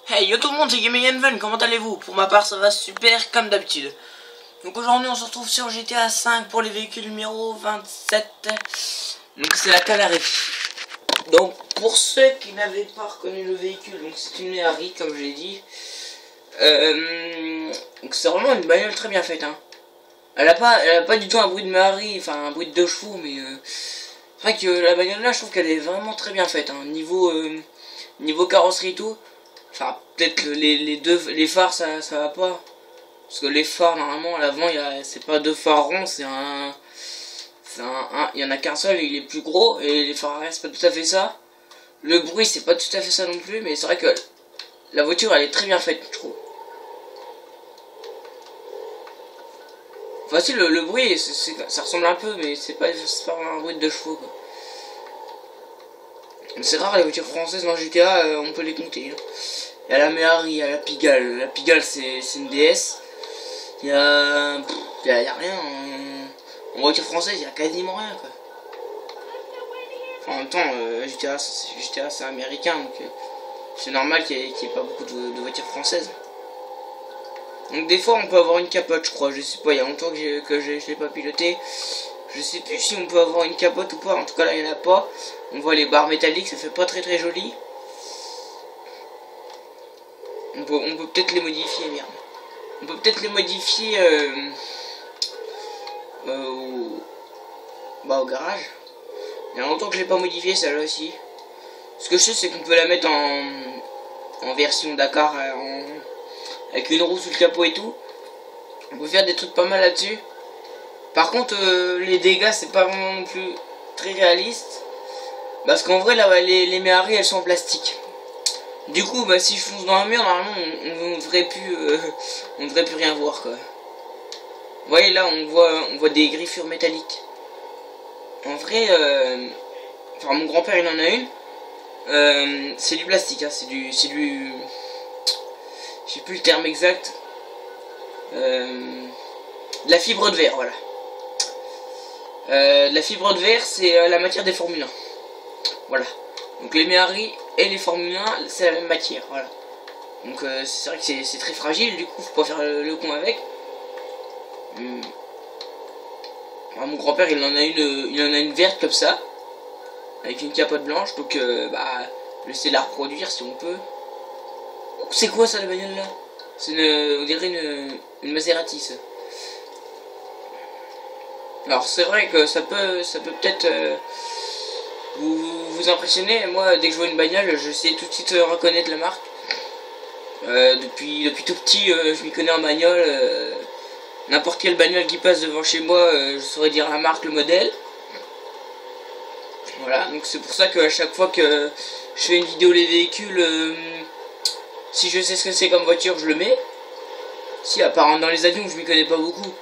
Hey yo tout le monde, c'est GamingNven, comment allez-vous? Pour ma part ça va super comme d'habitude. Donc aujourd'hui on se retrouve sur GTA 5 pour les véhicules numéro 27. Donc c'est la Canarie. Donc pour ceux qui n'avaient pas reconnu le véhicule, donc c'est une Méhari comme je l'ai dit. Donc c'est vraiment une bagnole très bien faite hein. Elle a pas du tout un bruit de Méhari, enfin un bruit de 2 chevaux, mais c'est vrai que la bagnole là je trouve qu'elle est vraiment très bien faite hein. Niveau carrosserie et tout. Enfin, peut-être les phares ça va pas. Parce que les phares, normalement, à l'avant, c'est pas 2 phares ronds, il y en a qu'un seul et il est plus gros. Et les phares arrière, c'est pas tout à fait ça. Le bruit, c'est pas tout à fait ça non plus. Mais c'est vrai que la voiture, elle est très bien faite, je trouve. Enfin, si, le bruit, ça ressemble un peu, mais c'est pas un bruit de 2 chevaux, quoi. C'est rare les voitures françaises dans GTA, on peut les compter. Hein. Il y a la Méhari, il y a la Pigalle. La Pigalle c'est une DS. Il y a rien. En voiture française, il y a quasiment rien quoi. Enfin, en même temps, GTA c'est américain, donc c'est normal qu'il n'y ait pas beaucoup de voitures françaises. Donc des fois on peut avoir une capote, je crois. Je sais pas, il y a longtemps que je l'ai pas piloté. Je sais plus si on peut avoir une capote ou pas. En tout cas là il n'y en a pas. On voit les barres métalliques, ça fait pas très joli. On peut peut-être les modifier, merde. On peut peut-être les modifier au garage. Il y a longtemps que je l'ai pas modifié celle-là aussi. Ce que je sais c'est qu'on peut la mettre en version Dakar avec une roue sous le capot et tout. On peut faire des trucs pas mal là-dessus. Par contre les dégâts c'est pas vraiment non plus très réaliste. Parce qu'en vrai là les Méhari elles sont en plastique. Du coup bah si je fonce dans un mur normalement on devrait plus rien voir quoi. Vous voyez là on voit des griffures métalliques. En vrai enfin mon grand-père il en a une. C'est du plastique hein, c'est du je sais plus le terme exact. De la fibre de verre voilà. La fibre de verre c'est la matière des Formule 1. Voilà. Donc les Méhari et les Formule 1 c'est la même matière. Voilà. Donc c'est vrai que c'est très fragile. Du coup faut pas faire le con avec. Mon grand-père il en a une verte comme ça. Avec une capote blanche. Donc bah laisser la reproduire si on peut. C'est quoi ça la bagnole là? On dirait une Maserati ça. Alors c'est vrai que ça peut peut-être vous impressionner. Moi dès que je vois une bagnole je sais tout de suite reconnaître la marque. Depuis tout petit je m'y connais en bagnole. N'importe quelle bagnole qui passe devant chez moi je saurais dire la marque, le modèle. Voilà, donc c'est pour ça qu'à chaque fois que je fais une vidéo les véhicules, si je sais ce que c'est comme voiture je le mets. Si à part dans les avions je m'y connais pas beaucoup.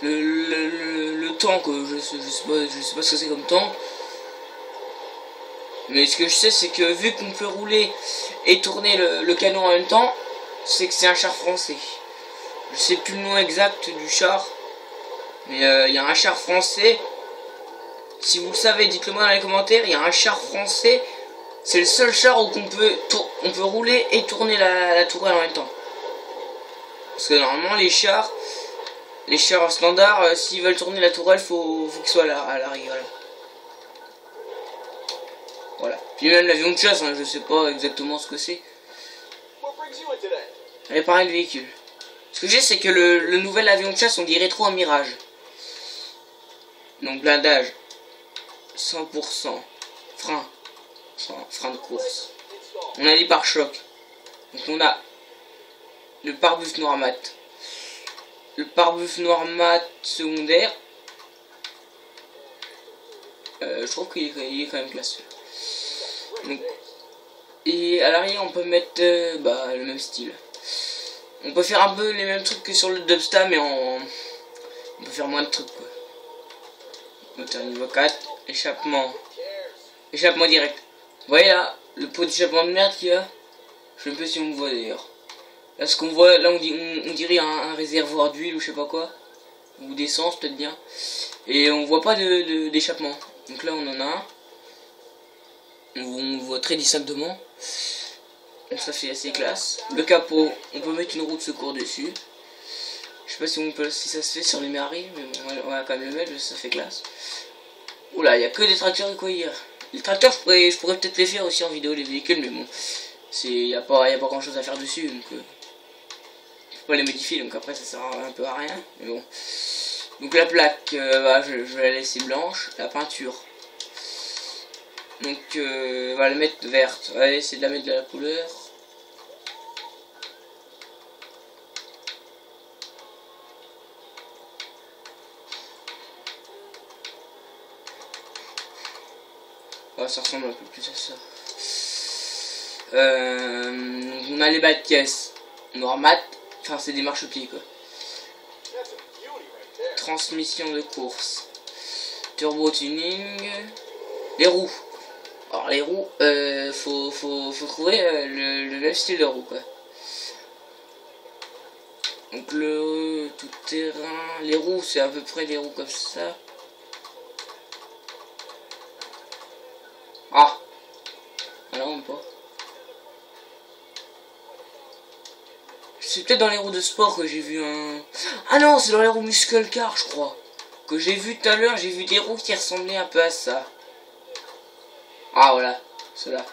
Le tank je sais pas ce que c'est comme tank. Mais ce que je sais c'est que vu qu'on peut rouler et tourner le canon en même temps, c'est que c'est un char français. Je sais plus le nom exact du char, mais il y a un char français. Si vous le savez, dites-le moi dans les commentaires. Il y a un char français. C'est le seul char où on peut rouler et tourner la tourelle en même temps. Parce que normalement les chars standards, s'ils veulent tourner la tourelle, faut qu'ils soient à l'arrière. Voilà. Puis même l'avion de chasse, hein, je sais pas exactement ce que c'est. Réparer le véhicule. Ce que j'ai c'est que le nouvel avion de chasse on dirait trop un Mirage. Donc blindage 100%, frein de course. On a les pare-chocs. Donc on a le pare-buff noir mat. Le pare-buff noir mat secondaire. Je trouve qu'il est quand même classe. Donc, et à l'arrière on peut mettre le même style. On peut faire un peu les mêmes trucs que sur le Dubsta mais on peut faire moins de trucs quoi. Moteur niveau 4, échappement direct. Vous voyez là, le pot d'échappement de merde qu'il y a. Je sais pas si on voit d'ailleurs. Là ce qu'on voit, là on dirait un réservoir d'huile ou je sais pas quoi. Ou d'essence peut-être bien. Et on voit pas d'échappement. Donc là on en a un. On voit très distinctement. Donc ça fait assez classe. Le capot, on peut mettre une roue de secours dessus. Je sais pas si ça se fait sur les Méhari, mais bon, on va quand même le mettre, ça fait classe. Oula, il y a que des tracteurs et quoi hier. Les tracteurs, je pourrais peut-être les faire aussi en vidéo, les véhicules, mais bon, il y a pas grand chose à faire dessus, donc faut pas les modifier, donc après ça sert un peu à rien, mais bon. Donc la plaque, bah, je vais la laisser blanche. La peinture, donc on va la mettre verte. On va essayer de la mettre de la couleur. Ouais, ça ressemble un peu plus à ça. On a les bas de caisse noir mat. Enfin, c'est des marchepieds quoi. Transmission de course. Turbo tuning. Les roues. Alors les roues, faut trouver le même style de roue quoi. Donc le tout terrain. Les roues, c'est à peu près des roues comme ça. Ah, non pas. C'est peut-être dans les roues de sport que j'ai vu un... Ah non, c'est dans les roues muscle car je crois. Que j'ai vu tout à l'heure, j'ai vu des roues qui ressemblaient un peu à ça. Ah voilà, ceux-là.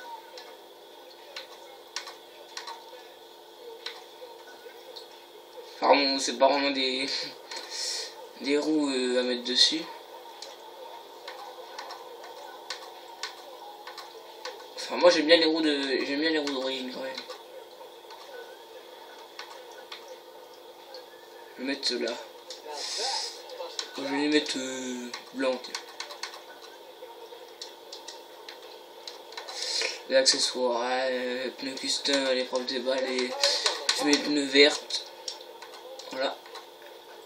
Enfin, c'est pas vraiment des... des roues à mettre dessus. Enfin, moi j'aime bien les roues d'origine quand même. Je vais mettre ceux-là. Je vais les mettre blancs. Les accessoires, les pneus custom, les propres débats, je mets les pneus vertes. Voilà.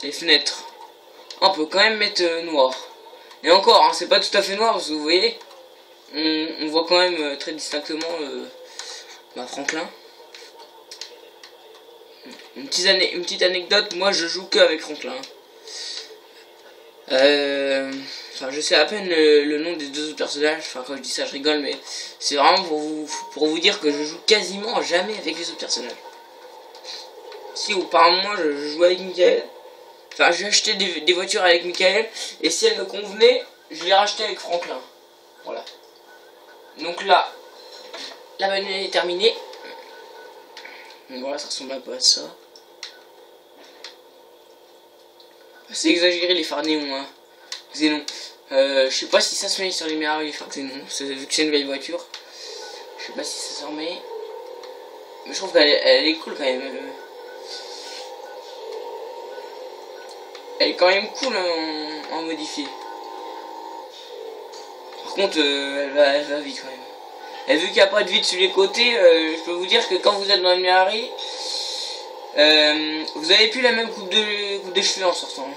Les fenêtres. On peut quand même mettre noir. Et encore, hein, c'est pas tout à fait noir parce que vous voyez, on voit quand même très distinctement Franklin. Une petite anecdote, moi je joue que avec Franklin. Enfin, je sais à peine le nom des deux autres personnages. Enfin, quand je dis ça, je rigole, mais c'est vraiment pour vous dire que je joue quasiment jamais avec les autres personnages. Si, ou par moment, je joue avec Michael. Enfin, j'ai acheté des voitures avec Michael, et si elles me convenaient, je les rachetais avec Franklin. Voilà. Donc là, la bagnole est terminée. Donc voilà, ça ressemble un peu à ça. C'est exagéré les phares néons, hein. Xénon. Je sais pas si ça se met sur les Méhari, les phares Xénon. Vu que c'est une vieille voiture. Je sais pas si ça s'en met. Mais je trouve qu'elle est cool quand même. Elle est quand même cool en modifié. Par contre, elle va vite quand même. Et vu qu'il n'y a pas de vide sur les côtés, je peux vous dire que quand vous êtes dans le Méhari, vous avez plus la même coupe de cheveux en sortant.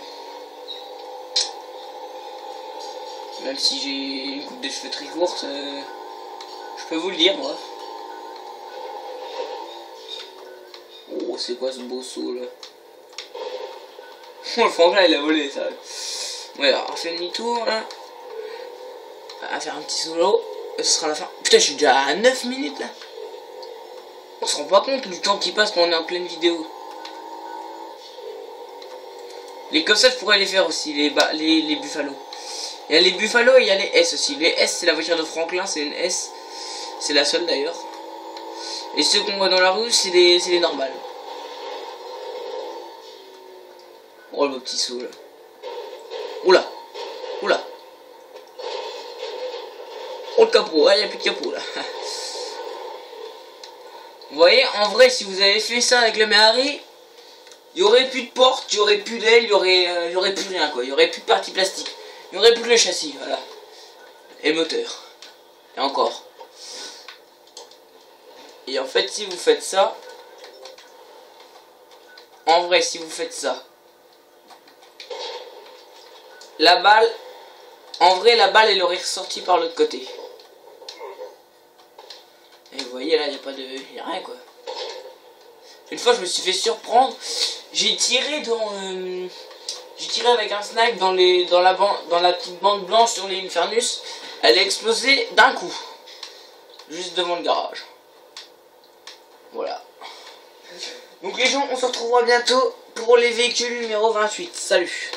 Même si j'ai une coupe de cheveux très courte, je peux vous le dire moi. Oh, c'est quoi ce beau saut là? Oh, le Franklin il a volé ça. Ouais, alors on fait demi-tour là. On va faire un petit solo. Et ce sera la fin. Putain, je suis déjà à 9 minutes là. On se rend pas compte du temps qui passe quand on est en pleine vidéo. Les comme ça, je pourrais les faire aussi, les Buffalo. Il y a les Buffalo et il y a les S aussi. Les S, c'est la voiture de Franklin, c'est une S. C'est la seule d'ailleurs. Et ceux qu'on voit dans la rue, c'est les normales. Oh, le petit saut là. Oula. Oula. Oh, le capot. Ah, il n'y a plus de capot là. Vous voyez, en vrai, si vous avez fait ça avec le Méhari, il n'y aurait plus de porte, il n'y aurait plus d'aile, il n'y aurait plus rien quoi. Il n'y aurait plus de partie plastique. Il n'y aurait plus le châssis, voilà. Et le moteur. Et encore. Et en fait, si vous faites ça, en vrai, si vous faites ça, la balle, en vrai, la balle, elle aurait ressorti par l'autre côté. Et vous voyez là, il n'y a rien quoi. Une fois, je me suis fait surprendre. J'ai tiré avec un snipe dans la petite bande blanche sur les Infernus. Elle a explosé d'un coup, juste devant le garage. Voilà. Donc les gens, on se retrouvera bientôt pour les véhicules numéro 28. Salut.